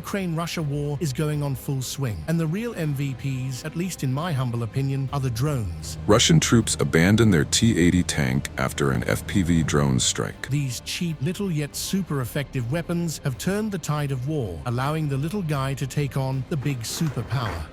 Ukraine-Russia war is going on full swing, and the real MVPs, at least in my humble opinion, are the drones. Russian troops abandon their T-80 tank after an FPV drone strike. These cheap, little yet super effective weapons have turned the tide of war, allowing the little guy to take on the big superpower.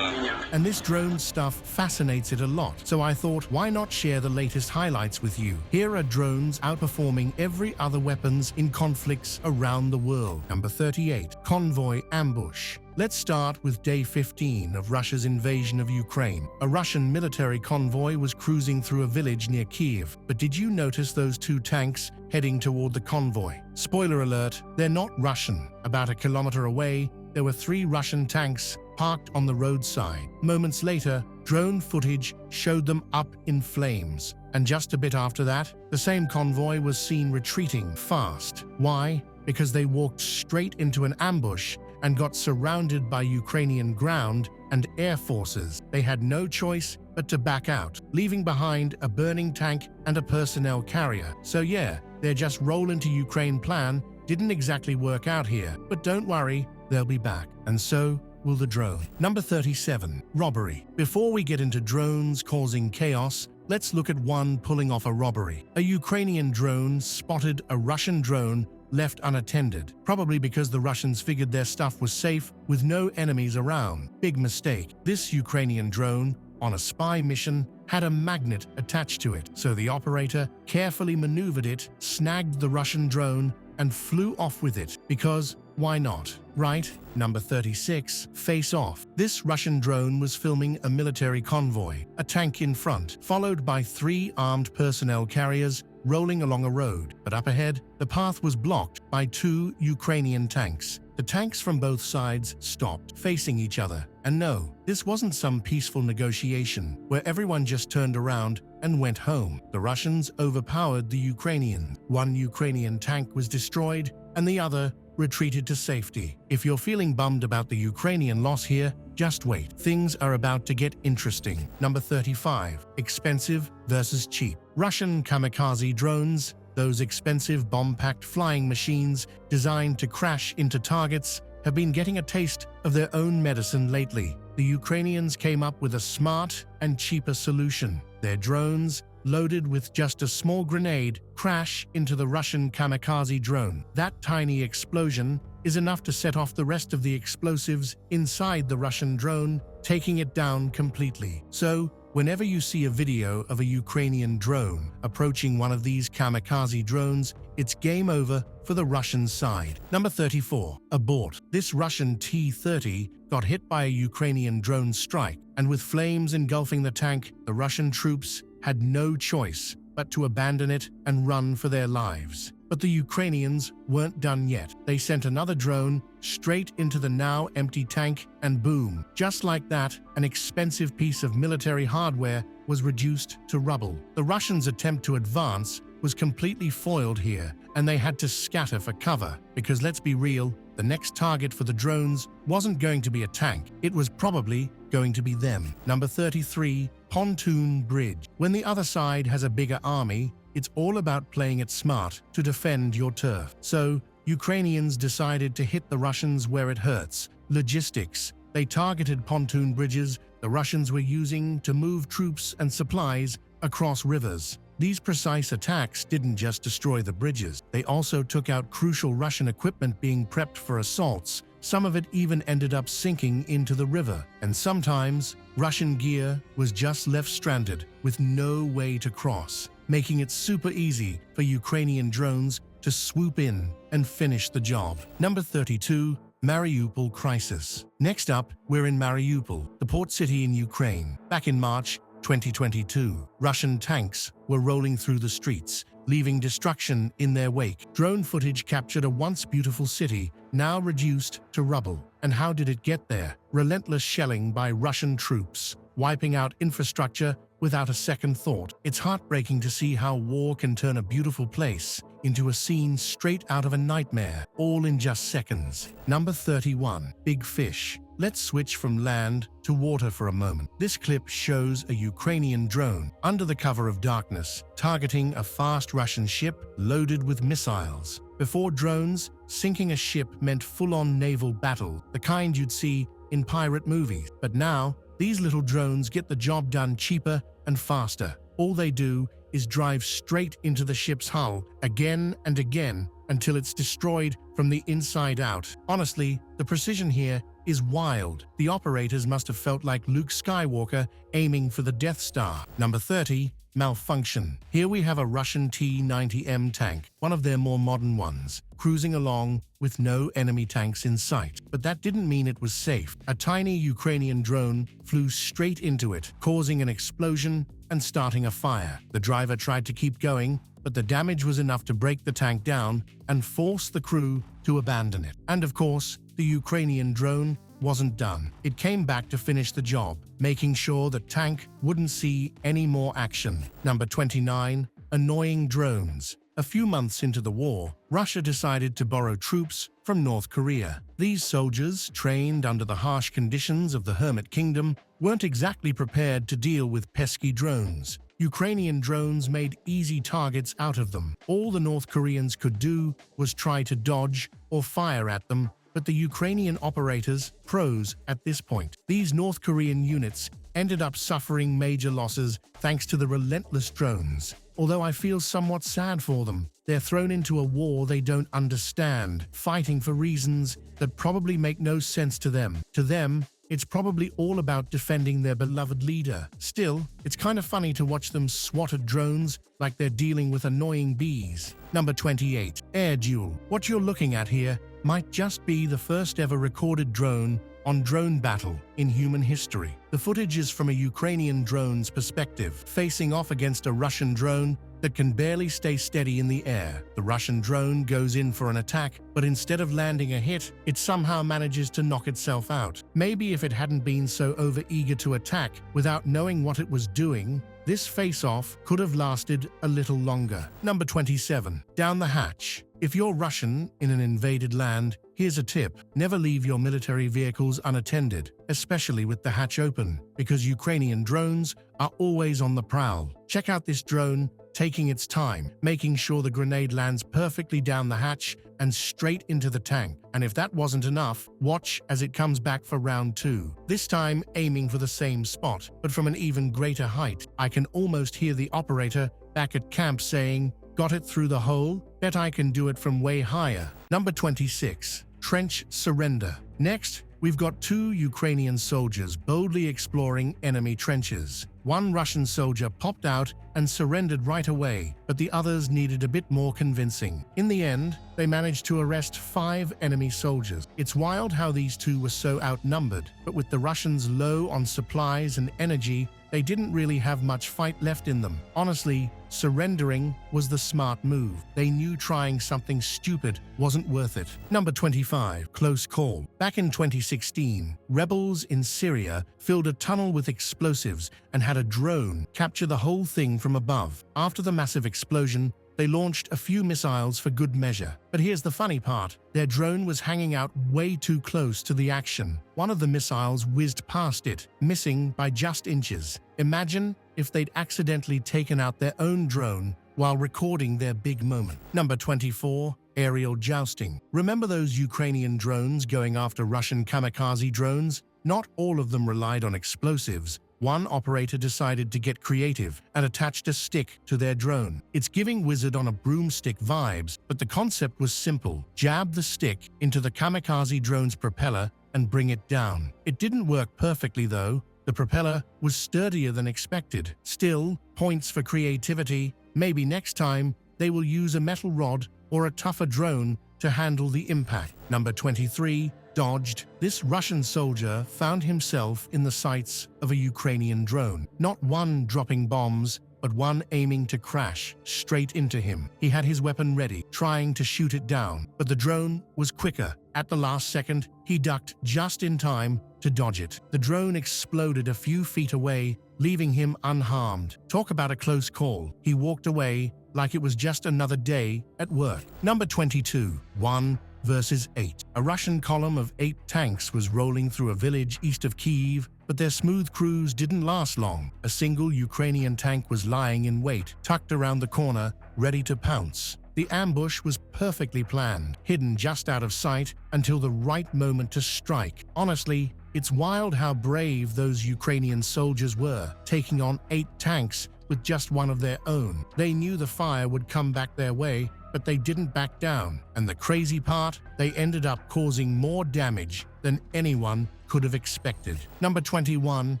And this drone stuff fascinates it a lot, so I thought, why not share the latest highlights with you? Here are drones outperforming every other weapons in conflicts around the world. Number 38, Convoy Ambush. Let's start with day 15 of Russia's invasion of Ukraine. A Russian military convoy was cruising through a village near Kiev, but did you notice those two tanks heading toward the convoy? Spoiler alert, they're not Russian. About a kilometer away, there were 3 Russian tanks parked on the roadside. Moments later, drone footage showed them up in flames. And just a bit after that, the same convoy was seen retreating fast. Why? Because they walked straight into an ambush and got surrounded by Ukrainian ground and air forces. They had no choice but to back out, leaving behind a burning tank and a personnel carrier. So yeah, their just roll into Ukraine plan didn't exactly work out here. But don't worry, they'll be back. And so will the drone. Number 37, robbery. Before we get into drones causing chaos, let's look at one pulling off a robbery. A Ukrainian drone spotted a Russian drone left unattended, probably because the Russians figured their stuff was safe with no enemies around. Big mistake. This Ukrainian drone, on a spy mission, had a magnet attached to it, so the operator carefully maneuvered it, snagged the Russian drone, and flew off with it, because why not, right? Number 36, Face Off. This Russian drone was filming a military convoy, a tank in front, followed by 3 armed personnel carriers rolling along a road. But up ahead, the path was blocked by 2 Ukrainian tanks. The tanks from both sides stopped, facing each other. And no, this wasn't some peaceful negotiation where everyone just turned around and went home. The Russians overpowered the Ukrainians. One Ukrainian tank was destroyed, and the other retreated to safety. If you're feeling bummed about the Ukrainian loss here, just wait. Things are about to get interesting. Number 35, expensive versus cheap. Russian kamikaze drones, those expensive bomb-packed flying machines designed to crash into targets, have been getting a taste of their own medicine lately. The Ukrainians came up with a smart and cheaper solution. Their drones, loaded with just a small grenade, crash into the Russian kamikaze drone. That tiny explosion is enough to set off the rest of the explosives inside the Russian drone, taking it down completely. So, whenever you see a video of a Ukrainian drone approaching one of these kamikaze drones, it's game over for the Russian side. Number 34, abort. This Russian T-30 got hit by a Ukrainian drone strike, and with flames engulfing the tank, the Russian troops had no choice but to abandon it and run for their lives. But the Ukrainians weren't done yet. They sent another drone straight into the now empty tank, and boom, just like that, an expensive piece of military hardware was reduced to rubble. The Russians' attempt to advance was completely foiled here, and they had to scatter for cover, because let's be real, the next target for the drones wasn't going to be a tank. It was probably going to be them. Number 33, pontoon bridge. When the other side has a bigger army, it's all about playing it smart to defend your turf. So, Ukrainians decided to hit the Russians where it hurts. Logistics. They targeted pontoon bridges the Russians were using to move troops and supplies across rivers. These precise attacks didn't just destroy the bridges, they also took out crucial Russian equipment being prepped for assaults. Some of it even ended up sinking into the river. And sometimes, Russian gear was just left stranded with no way to cross, making it super easy for Ukrainian drones to swoop in and finish the job. Number 32, Mariupol crisis. Next up, we're in Mariupol, the port city in Ukraine. Back in March 2022, Russian tanks were rolling through the streets, leaving destruction in their wake. Drone footage captured a once beautiful city, now reduced to rubble. And how did it get there? Relentless shelling by Russian troops, wiping out infrastructure without a second thought. It's heartbreaking to see how war can turn a beautiful place into a scene straight out of a nightmare, all in just seconds. Number 31, big fish. Let's switch from land to water for a moment. This clip shows a Ukrainian drone under the cover of darkness, targeting a fast Russian ship loaded with missiles. Before drones, sinking a ship meant full-on naval battle, the kind you'd see in pirate movies. But now, these little drones get the job done cheaper and faster. All they do is drive straight into the ship's hull again and again until it's destroyed from the inside out. Honestly, the precision here is wild. The operators must have felt like Luke Skywalker aiming for the Death Star. Number 30. Malfunction. Here we have a Russian T-90M tank, one of their more modern ones, cruising along with no enemy tanks in sight. But that didn't mean it was safe. A tiny Ukrainian drone flew straight into it, causing an explosion and starting a fire. The driver tried to keep going, but the damage was enough to break the tank down and force the crew to abandon it. And of course, the Ukrainian drone wasn't done. It came back to finish the job, making sure the tank wouldn't see any more action. Number 29. Annoying drones. A few months into the war, Russia decided to borrow troops from North Korea. These soldiers, trained under the harsh conditions of the Hermit Kingdom, weren't exactly prepared to deal with pesky drones. Ukrainian drones made easy targets out of them. All the North Koreans could do was try to dodge or fire at them, but the Ukrainian operators, pros at this point. These North Korean units ended up suffering major losses thanks to the relentless drones. Although I feel somewhat sad for them, they're thrown into a war they don't understand, fighting for reasons that probably make no sense to them. To them, it's probably all about defending their beloved leader. Still, it's kind of funny to watch them swat at drones like they're dealing with annoying bees. Number 28. Air duel. What you're looking at here might just be the first ever recorded drone-on-drone battle in human history. The footage is from a Ukrainian drone's perspective, facing off against a Russian drone that can barely stay steady in the air. The Russian drone goes in for an attack, but instead of landing a hit, it somehow manages to knock itself out. Maybe if it hadn't been so overeager to attack without knowing what it was doing, this face-off could have lasted a little longer. Number 27. Down the hatch. If you're Russian in an invaded land, here's a tip. Never leave your military vehicles unattended, especially with the hatch open, because Ukrainian drones are always on the prowl. Check out this drone taking its time, making sure the grenade lands perfectly down the hatch and straight into the tank. And if that wasn't enough, watch as it comes back for round 2, this time aiming for the same spot, but from an even greater height. I can almost hear the operator back at camp saying, "Got it through the hole? Bet I can do it from way higher." Number 26. Trench surrender. Next, we've got 2 Ukrainian soldiers boldly exploring enemy trenches. One Russian soldier popped out and surrendered right away, but the others needed a bit more convincing. In the end, they managed to arrest 5 enemy soldiers. It's wild how these 2 were so outnumbered, but with the Russians low on supplies and energy, they didn't really have much fight left in them. Honestly, surrendering was the smart move. They knew trying something stupid wasn't worth it. Number 25. Close call. Back in 2016, rebels in Syria filled a tunnel with explosives and had a drone capture the whole thing from above. After the massive explosion, they launched a few missiles for good measure. But here's the funny part. Their drone was hanging out way too close to the action. One of the missiles whizzed past it, missing by just inches. Imagine if they'd accidentally taken out their own drone while recording their big moment. Number 24. Aerial jousting. Remember those Ukrainian drones going after Russian kamikaze drones? Not all of them relied on explosives. One operator decided to get creative and attached a stick to their drone. It's giving Wizard on a broomstick vibes, but the concept was simple. Jab the stick into the kamikaze drone's propeller and bring it down. It didn't work perfectly though. The propeller was sturdier than expected. Still, points for creativity. Maybe next time they will use a metal rod or a tougher drone to handle the impact. Number 23. Dodged. This Russian soldier found himself in the sights of a Ukrainian drone. Not one dropping bombs, but one aiming to crash straight into him. He had his weapon ready, trying to shoot it down, but the drone was quicker. At the last second, he ducked just in time to dodge it. The drone exploded a few feet away, leaving him unharmed. Talk about a close call. He walked away like it was just another day at work. Number 22. 1 versus 8. A Russian column of 8 tanks was rolling through a village east of Kyiv, but their smooth cruise didn't last long. A single Ukrainian tank was lying in wait, tucked around the corner, ready to pounce. The ambush was perfectly planned, hidden just out of sight until the right moment to strike. Honestly, it's wild how brave those Ukrainian soldiers were, taking on 8 tanks with just one of their own. They knew the fire would come back their way, but they didn't back down. And the crazy part, they ended up causing more damage than anyone could have expected. Number 21.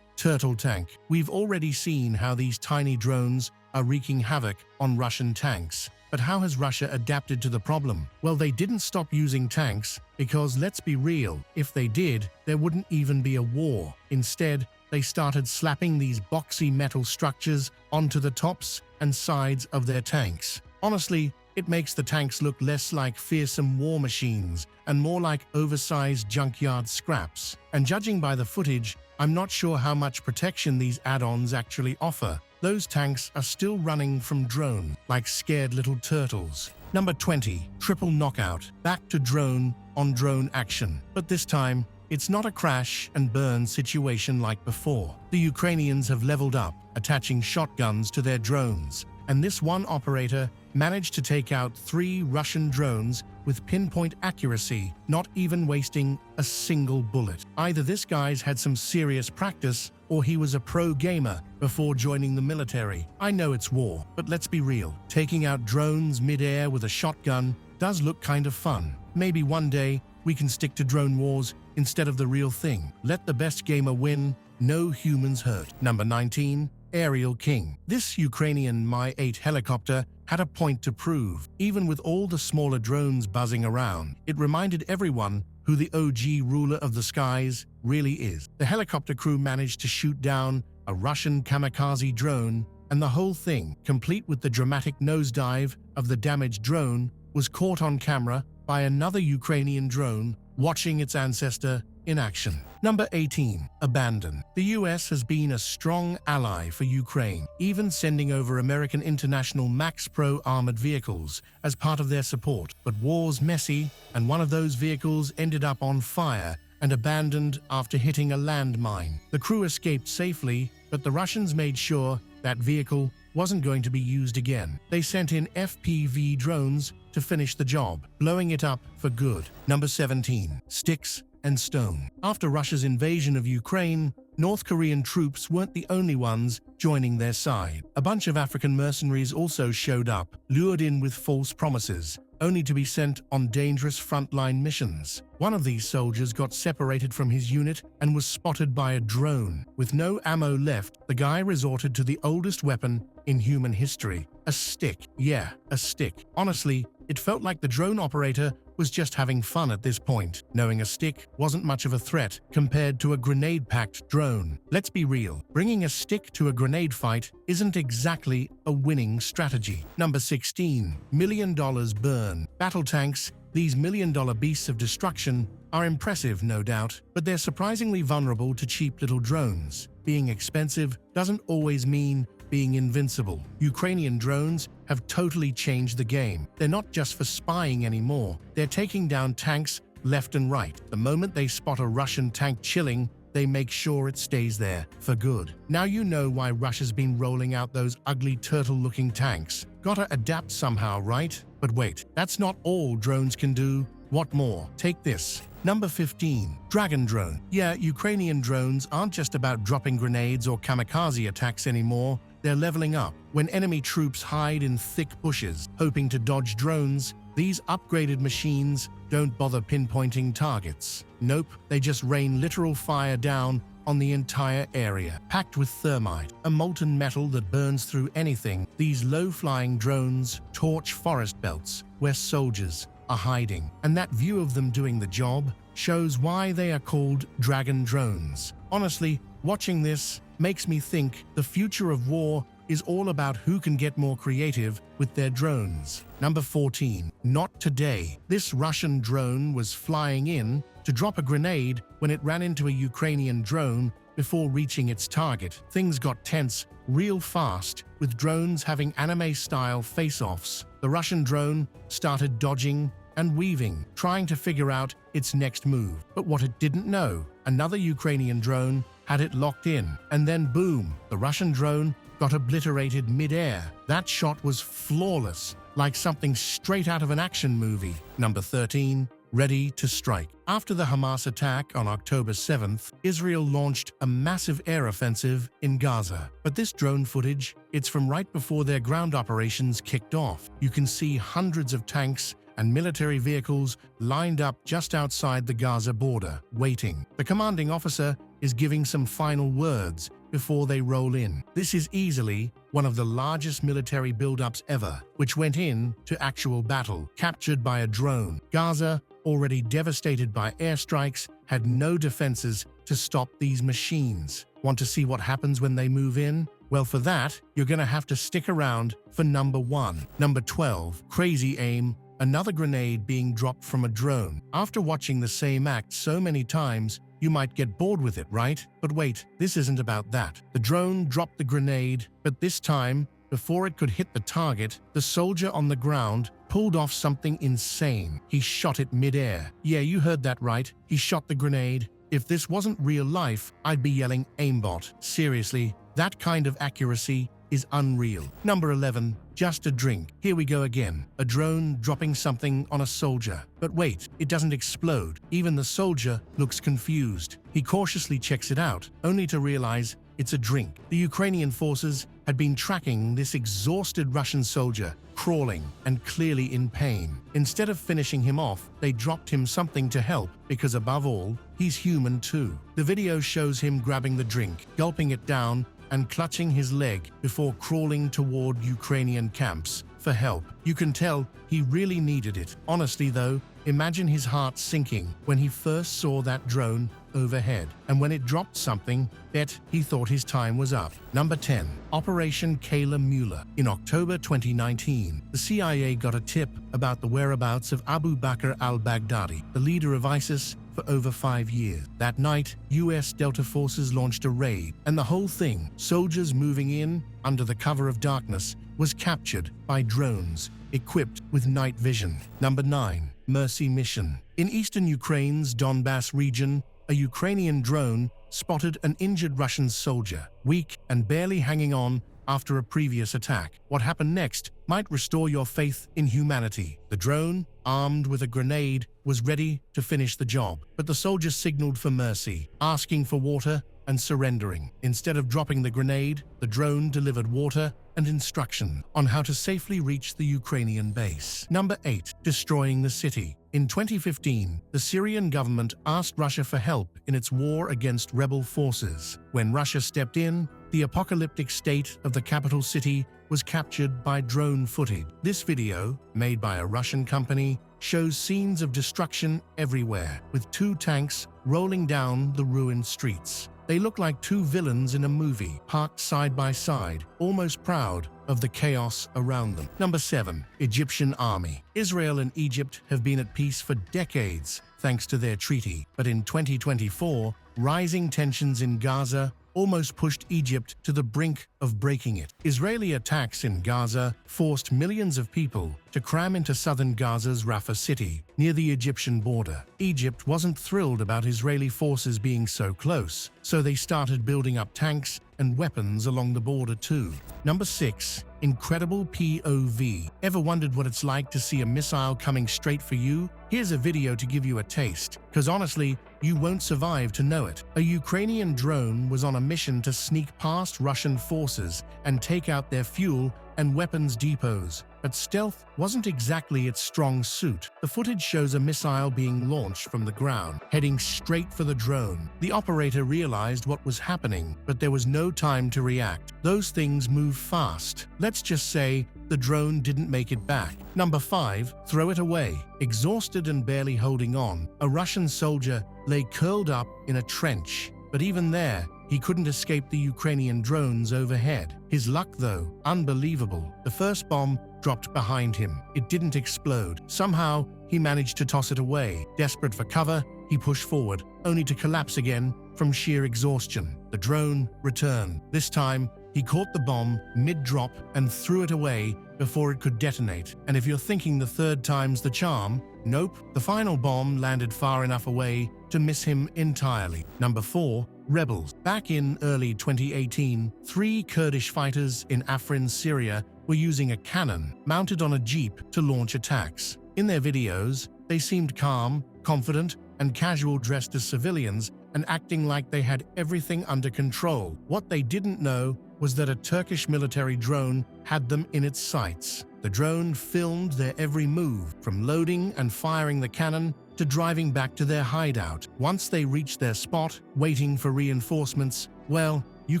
Turtle Tank. We've already seen how these tiny drones are wreaking havoc on Russian tanks. But how has Russia adapted to the problem? Well, they didn't stop using tanks because, let's be real, if they did, there wouldn't even be a war. Instead, they started slapping these boxy metal structures onto the tops and sides of their tanks. Honestly, it makes the tanks look less like fearsome war machines and more like oversized junkyard scraps. And judging by the footage, I'm not sure how much protection these add-ons actually offer. Those tanks are still running from drone, like scared little turtles. Number 20. Triple knockout. Back to drone-on-drone action. But this time, it's not a crash and burn situation like before. The Ukrainians have leveled up, attaching shotguns to their drones. And this one operator managed to take out 3 Russian drones with pinpoint accuracy, not even wasting a single bullet. Either this guy's had some serious practice, or he was a pro gamer before joining the military. I know it's war, but let's be real. Taking out drones mid-air with a shotgun does look kind of fun. Maybe one day we can stick to drone wars instead of the real thing. Let the best gamer win, no humans hurt. Number 19. Aerial King. This Ukrainian Mi-8 helicopter had a point to prove. Even with all the smaller drones buzzing around, it reminded everyone who the OG ruler of the skies really is. The helicopter crew managed to shoot down a Russian kamikaze drone, and the whole thing, complete with the dramatic nosedive of the damaged drone, was caught on camera by another Ukrainian drone watching its ancestor in action. Number 18. Abandon. The US has been a strong ally for Ukraine, even sending over American International Max Pro armored vehicles as part of their support. But war's messy, and one of those vehicles ended up on fire and abandoned after hitting a landmine. The crew escaped safely, but the Russians made sure that vehicle wasn't going to be used again. They sent in FPV drones to finish the job, blowing it up for good. Number 17. Sticks and stone. After Russia's invasion of Ukraine, North Korean troops weren't the only ones joining their side. A bunch of African mercenaries also showed up, lured in with false promises, only to be sent on dangerous frontline missions. One of these soldiers got separated from his unit and was spotted by a drone. With no ammo left, the guy resorted to the oldest weapon in human history, a stick. Yeah, a stick. Honestly, it felt like the drone operator was just having fun at this point, knowing a stick wasn't much of a threat compared to a grenade-packed drone. Let's be real, bringing a stick to a grenade fight isn't exactly a winning strategy. Number 16. $1 million burn. Battle tanks, these $1 million beasts of destruction, are impressive, no doubt, but they're surprisingly vulnerable to cheap little drones. Being expensive doesn't always mean being invincible. Ukrainian drones have totally changed the game. They're not just for spying anymore. They're taking down tanks left and right. The moment they spot a Russian tank chilling, they make sure it stays there for good. Now you know why Russia's been rolling out those ugly turtle-looking tanks. Gotta adapt somehow, right? But wait, that's not all drones can do. What more? Take this. Number 15. Dragon Drone. Yeah, Ukrainian drones aren't just about dropping grenades or kamikaze attacks anymore. They're leveling up. When enemy troops hide in thick bushes, hoping to dodge drones, these upgraded machines don't bother pinpointing targets. Nope, they just rain literal fire down on the entire area. Packed with thermite, a molten metal that burns through anything, these low-flying drones torch forest belts where soldiers are hiding. And that view of them doing the job shows why they are called Dragon Drones. Honestly, watching this makes me think the future of war is all about who can get more creative with their drones. Number 14. Not today. This Russian drone was flying in to drop a grenade when it ran into a Ukrainian drone before reaching its target. Things got tense real fast, with drones having anime-style face-offs. The Russian drone started dodging and weaving, trying to figure out its next move. But what it didn't know, another Ukrainian drone had it locked in, and then boom, the Russian drone got obliterated mid-air. That shot was flawless, like something straight out of an action movie. Number 13. Ready to strike. After the Hamas attack on October 7th, Israel launched a massive air offensive in Gaza. But this drone footage, it's from right before their ground operations kicked off. You can see hundreds of tanks and military vehicles lined up just outside the Gaza border, waiting. The commanding officer is giving some final words before they roll in. This is easily one of the largest military buildups ever, which went in to actual battle, captured by a drone. Gaza, already devastated by airstrikes, had no defenses to stop these machines. Want to see what happens when they move in? Well, for that, you're gonna have to stick around for number 1. Number 12. Crazy aim. Another grenade being dropped from a drone. After watching the same act so many times, you might get bored with it, right? But wait, this isn't about that. The drone dropped the grenade, but this time, before it could hit the target, the soldier on the ground pulled off something insane. He shot it mid-air. Yeah, you heard that right. He shot the grenade. If this wasn't real life, I'd be yelling aimbot. Seriously, that kind of accuracy is unreal. Number 11. Just a drink. Here we go again. A drone dropping something on a soldier. But wait, it doesn't explode. Even the soldier looks confused. He cautiously checks it out, only to realize it's a drink. The Ukrainian forces had been tracking this exhausted Russian soldier, crawling and clearly in pain. Instead of finishing him off, they dropped him something to help, because above all, he's human too. The video shows him grabbing the drink, gulping it down, and clutching his leg before crawling toward Ukrainian camps for help. You can tell he really needed it. Honestly though, imagine his heart sinking when he first saw that drone overhead. And when it dropped something, bet he thought his time was up. Number 10. Operation Kayla Mueller. In October 2019, the CIA got a tip about the whereabouts of Abu Bakr al-Baghdadi, the leader of ISIS for over 5 years. That night, US Delta forces launched a raid, and the whole thing, soldiers moving in under the cover of darkness, was captured by drones equipped with night vision. Number 9. Mercy Mission. In eastern Ukraine's Donbass region, a Ukrainian drone spotted an injured Russian soldier, weak and barely hanging on after a previous attack. What happened next might restore your faith in humanity. The drone, armed with a grenade, was ready to finish the job, but the soldier signaled for mercy, asking for water and surrendering. Instead of dropping the grenade, the drone delivered water and instruction on how to safely reach the Ukrainian base. Number 8. Destroying the city. In 2015, the Syrian government asked Russia for help in its war against rebel forces. When Russia stepped in, the apocalyptic state of the capital city was captured by drone footage. This video, made by a Russian company, shows scenes of destruction everywhere, with 2 tanks rolling down the ruined streets. They look like 2 villains in a movie, parked side by side, almost proud of the chaos around them. Number 7. Egyptian Army. Israel and Egypt have been at peace for decades, thanks to their treaty. But in 2024, rising tensions in Gaza almost pushed Egypt to the brink of breaking it. Israeli attacks in Gaza forced millions of people to cram into southern Gaza's Rafah city, near the Egyptian border. Egypt wasn't thrilled about Israeli forces being so close, so they started building up tanks and weapons along the border too. Number 6. Incredible POV. Ever wondered what it's like to see a missile coming straight for you? Here's a video to give you a taste, because honestly, you won't survive to know it. A Ukrainian drone was on a mission to sneak past Russian forces and take out their fuel and weapons depots. But stealth wasn't exactly its strong suit. The footage shows a missile being launched from the ground, heading straight for the drone. The operator realized what was happening, but there was no time to react. Those things move fast. Let's just say the drone didn't make it back. Number 5. Throw it away. Exhausted and barely holding on, a Russian soldier lay curled up in a trench. But even there, he couldn't escape the Ukrainian drones overhead. His luck, though, unbelievable. The first bomb dropped behind him. It didn't explode. Somehow, he managed to toss it away. Desperate for cover, he pushed forward, only to collapse again from sheer exhaustion. The drone returned. This time, he caught the bomb mid-drop and threw it away before it could detonate. And if you're thinking the third time's the charm, nope. The final bomb landed far enough away to miss him entirely. Number 4. Rebels. Back in early 2018, 3 Kurdish fighters in Afrin, Syria were using a cannon mounted on a jeep to launch attacks. In their videos, they seemed calm, confident, and casual, dressed as civilians and acting like they had everything under control. What they didn't know was that a Turkish military drone had them in its sights. The drone filmed their every move, from loading and firing the cannon to driving back to their hideout. Once they reached their spot, waiting for reinforcements, well, you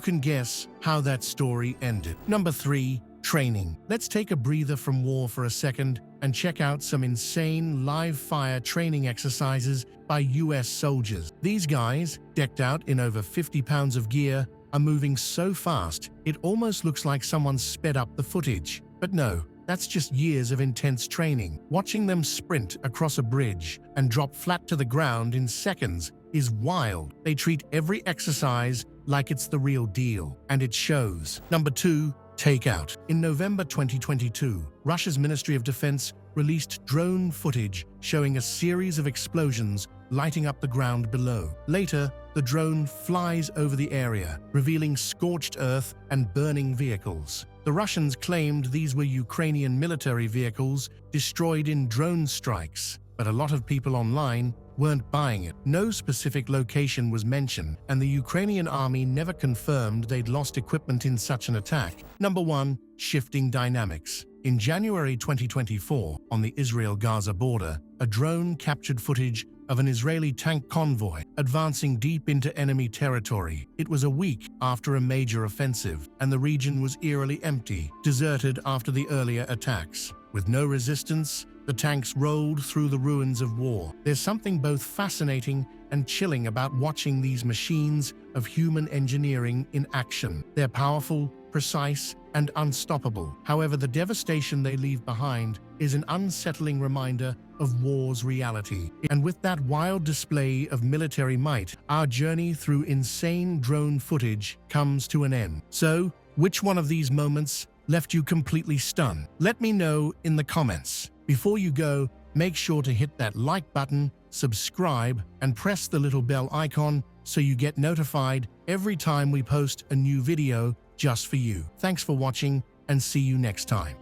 can guess how that story ended. Number 3. Training. Let's take a breather from war for a second and check out some insane live-fire training exercises by US soldiers. These guys, decked out in over 50 pounds of gear, are moving so fast it almost looks like someone sped up the footage. But no, that's just years of intense training. Watching them sprint across a bridge and drop flat to the ground in seconds is wild. They treat every exercise like it's the real deal, and it shows. Number 2. Takeout. In November 2022, Russia's Ministry of Defense released drone footage showing a series of explosions lighting up the ground below. Later, the drone flies over the area, revealing scorched earth and burning vehicles. The Russians claimed these were Ukrainian military vehicles destroyed in drone strikes, but a lot of people online weren't buying it. No specific location was mentioned, and the Ukrainian army never confirmed they'd lost equipment in such an attack. Number 1. Shifting dynamics. In January 2024, on the Israel-Gaza border, a drone captured footage of an Israeli tank convoy advancing deep into enemy territory. It was a week after a major offensive, and the region was eerily empty, deserted after the earlier attacks. With no resistance, the tanks rolled through the ruins of war. There's something both fascinating and chilling about watching these machines of human engineering in action. They're powerful, precise, and unstoppable. However, the devastation they leave behind is an unsettling reminder of war's reality. And with that wild display of military might, our journey through insane drone footage comes to an end. So, which one of these moments left you completely stunned? Let me know in the comments. Before you go, make sure to hit that like button, subscribe, and press the little bell icon so you get notified every time we post a new video just for you. Thanks for watching, and see you next time.